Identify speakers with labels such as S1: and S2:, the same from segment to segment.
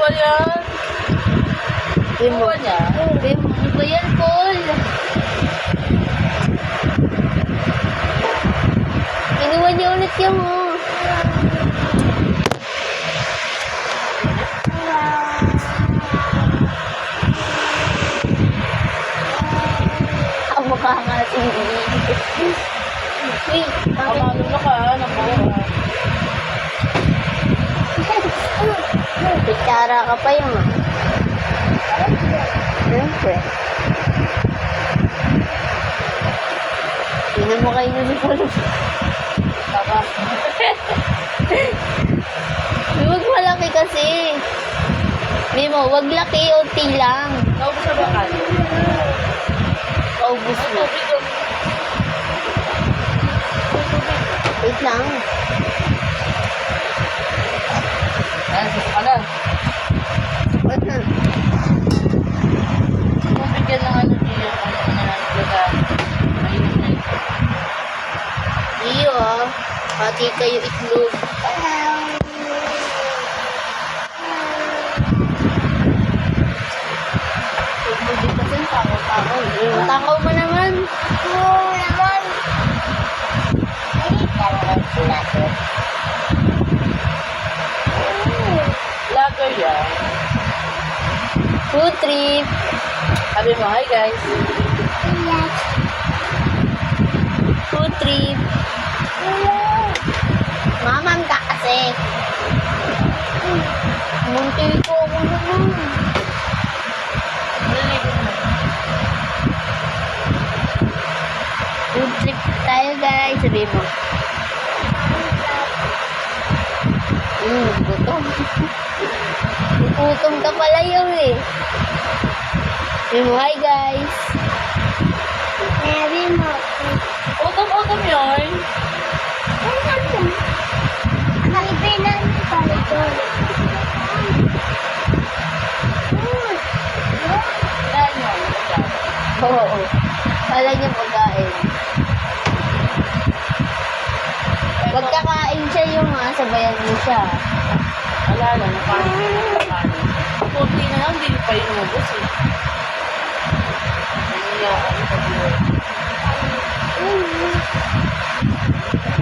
S1: ba yan?
S2: Bimo.
S1: Ano niya?
S2: Bimo. Ano ba yan, Paul? Inuwan niya ulit yung ang mukha nga si wait,
S1: Kamalo na ka, nakuha.
S2: Kutsara ka pa yung siyempre. Tingnan mo kayo na Paul.
S1: Tama.
S2: Huwag malaki kasi. Mimo, wag laki, unti lang.
S1: Naubos na ba kayo?
S2: Paubos na. Wait lang.
S1: Ayan, suso ka na.
S2: Wait na.
S1: Kung bigyan ng ano niya, ano na, baga, mainit na ito.
S2: Iyo pati kayo itlog. Hindi kasi takaw. Takaw mo naman. Oo naman.
S1: Lager yan.
S2: Food trip.
S1: Sabi mo, hi guys.
S2: Food trip. Mamam ka kasi. Munti ko ako naman.
S1: Naligo mo.
S2: Food trip tayo guys. Sabi mo. Gutom. Gutom ka pala yun eh. Sabi mo, hi guys. Sabi mo.
S1: Utom-utom yun.
S2: Kalipinan mo pala doon.
S1: Yan yun.
S2: Oo. Kala niya pagkain. Pagkakain siya yung sabayan mo siya.
S1: Wala na, nakain na nakain. Kunti na lang, hindi pa inubos eh. Kaya, ano pa yun?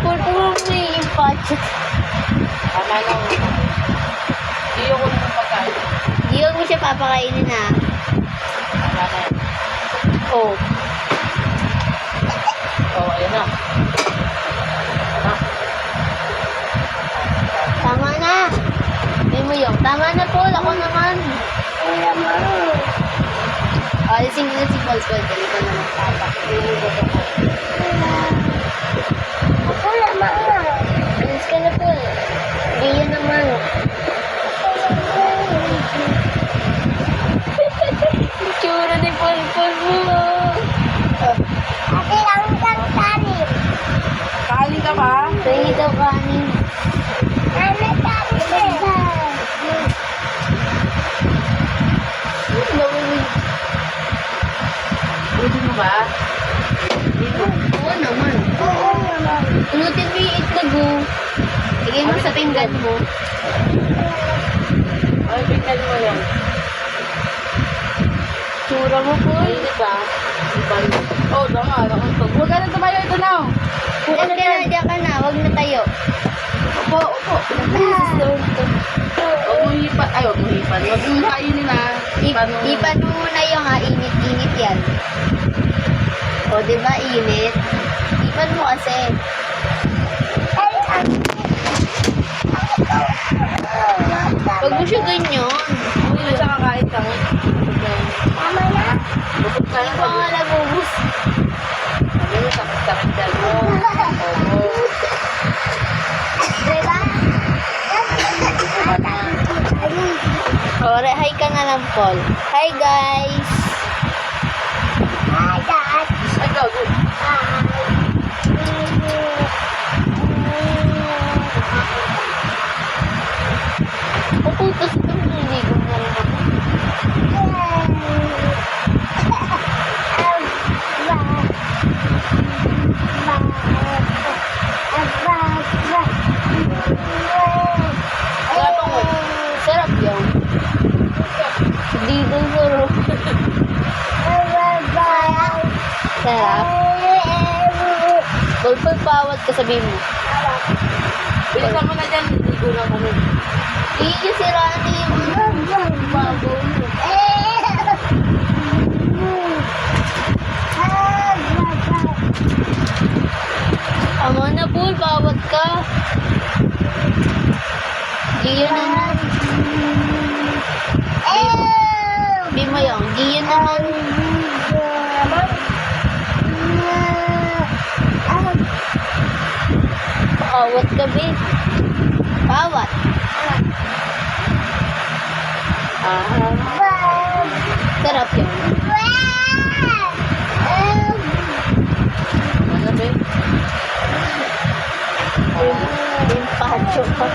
S2: Puro mo yung budget.
S1: Tama lang. Hindi ako naman pagkain.
S2: Di mo siya papakainin na.
S1: Tama na yan.
S2: Oh.
S1: Oo, ayun na.
S2: Tama na. Hindi mo yung. Tama na Paul. Ako naman. Alisin nila si Paul. Paul, dali ka naman tapak. Ako naman. Alis ka na Paul. Iya naman. Tsura ni Paul. Paul mo. Ate, ang kanin.
S1: Kain ka ba?
S2: Pwede daw kanin. Ano kanin?
S1: Ulitin mo ba?
S2: Oo naman. Oo naman. Unutin mo yung itlog mo. Lagay mo sa pinggan mo.
S1: Ay, bigyan mo yan.
S2: Tsura mo po.
S1: Ay, di ba? Oh, tama. Nakantog. Huwag ka na tumayo. Ito na.
S2: Huwag ka na, diyan ka na. Huwag na tayo.
S1: Opo, opo. Huwag mo hipan. Ay, huwag mo hipan. Huwag mo kainin na.
S2: Ipan mo muna yung init-init yan. O, di ba init? Ipan mo kasi. Huwag mo siya ganyan.
S1: Hindi na siya kakain ka.
S2: Tama na.
S1: Busog ka
S2: Hindi
S1: na.
S2: pa nga nagubos.
S1: Sabi mo, sakit-sakit dyan mo. Oo.
S2: Diba? Ore, hi ka na lang, Paul. Hi, guys. Hi, guys.
S1: Ay, gago.
S2: Puputos itong niligo na rin ako.
S1: Wala pang wala.
S2: Sarap yun. Pulpul pawat ka sabihin mo.
S1: Bilisan mo na dyan, hindi ko na kami.
S2: Iyo si Rani yung bago mo. Tama na, Pul, pawat ka. Iyo naman. Sabi mo yung, iyo naman. Pawat ka, be. Pawat. Sarap yun.
S1: Ano ba?
S2: Yung pacho pa.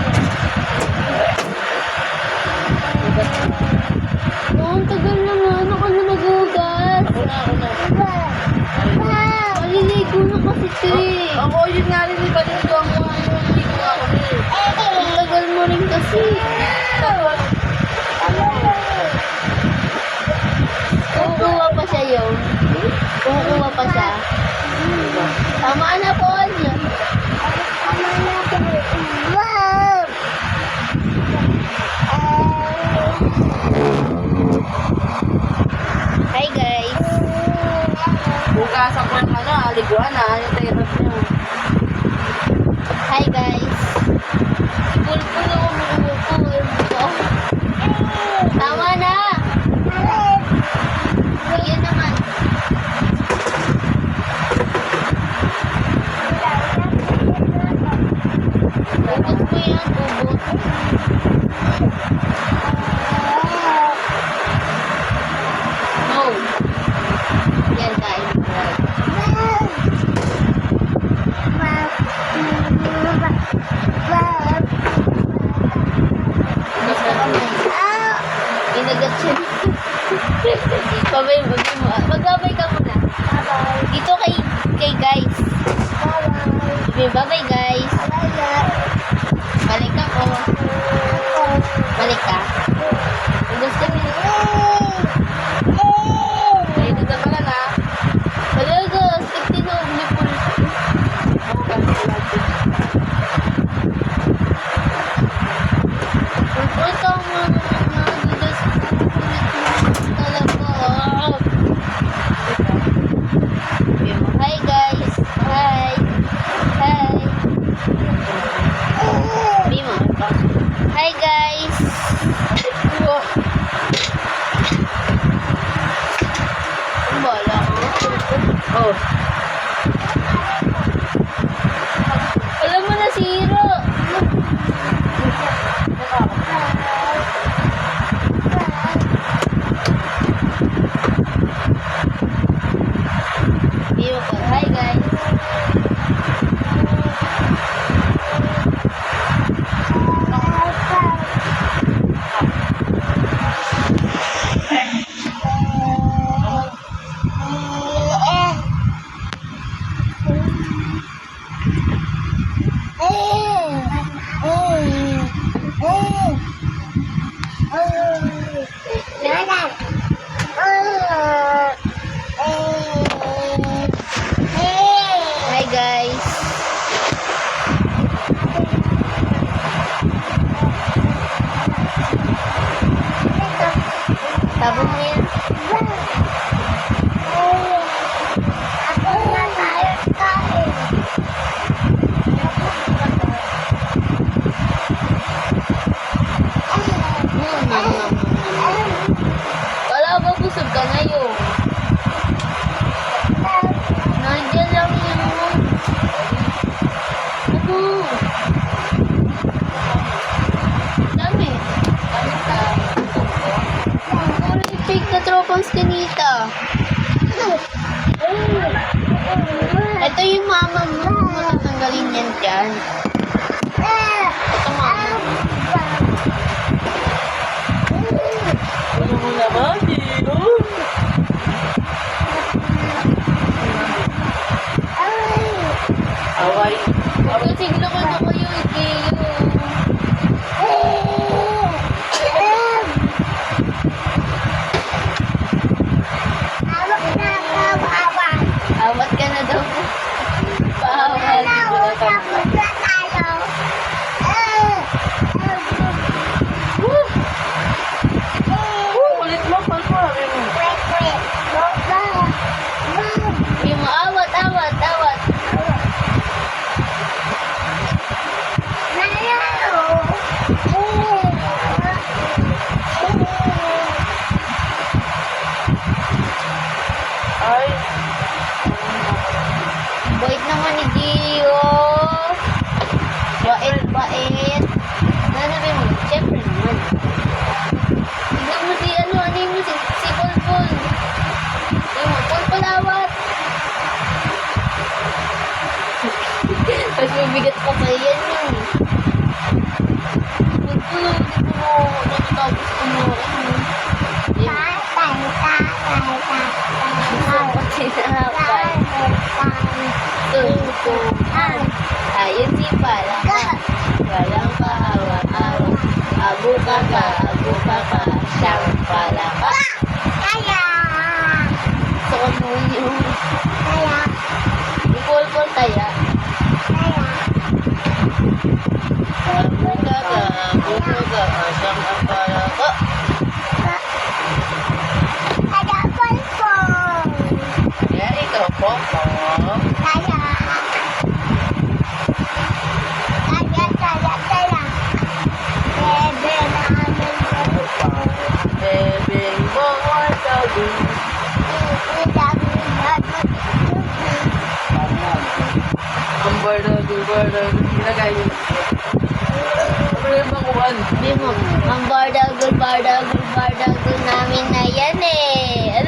S2: Oh, ang tagal naman. Ako na naghugas.
S1: Ako na.
S2: Maliligo na kasi ito eh.
S1: Ako, yun nga rin, ibalito ang mga yun. Hindi ko nga kami.
S2: Ang tagal mo rin kasi. Kukuha pa siya yun. Kukuha pa siya. Tama na po niya. Hi guys.
S1: Bukasan ko yung aliguan yung therapy niya.
S2: Hi guys. Pulpul ako pulpul. Tama na. Yan naman. Ubot ko yan, ubot. No. Yan guys. Inagat siya. Babay mo. Magbabay ka muna. Dito kay guys. Bye guys. Balik ako. Balik ka. Gusto mo.
S1: Ay, ito na pala na.
S2: Talaga, stick tinog ni Pulpo. Pulpo, tama naman na. Gigas talaga. Hi guys. Hi. Hi. Bimo. Hi guys. Bala ko.
S1: Oh.
S2: Alam mo na siro. Bimo ko. Hi guys. Hi guys. Sabon mo yan. Wala ba busog ka ngayon? Nandiyan lang yun. Ano? Dami. Puro fake na tropang skinita. Ito yung mama mo. Matatanggalin yan dyan. Ito mama mo.
S1: Ano mo naman, Gino? Away.
S2: Magkasiglo ko na kayo, Ikeo. Tapos kumuha. Sinapay. Tungtungan. Ayun si Palaka. Walang kaawa-awa. Abu ka, siyang Palaka. So, ano yun? Ipulpul kaya? Abu ka, siyang Palaka. Kaya ikaw po. Bebeng bawal sabi. Ang bardago, ginagay yun. Ano yung makuhan? Sabi mo, ang bardagol namin na yan eh. Ano?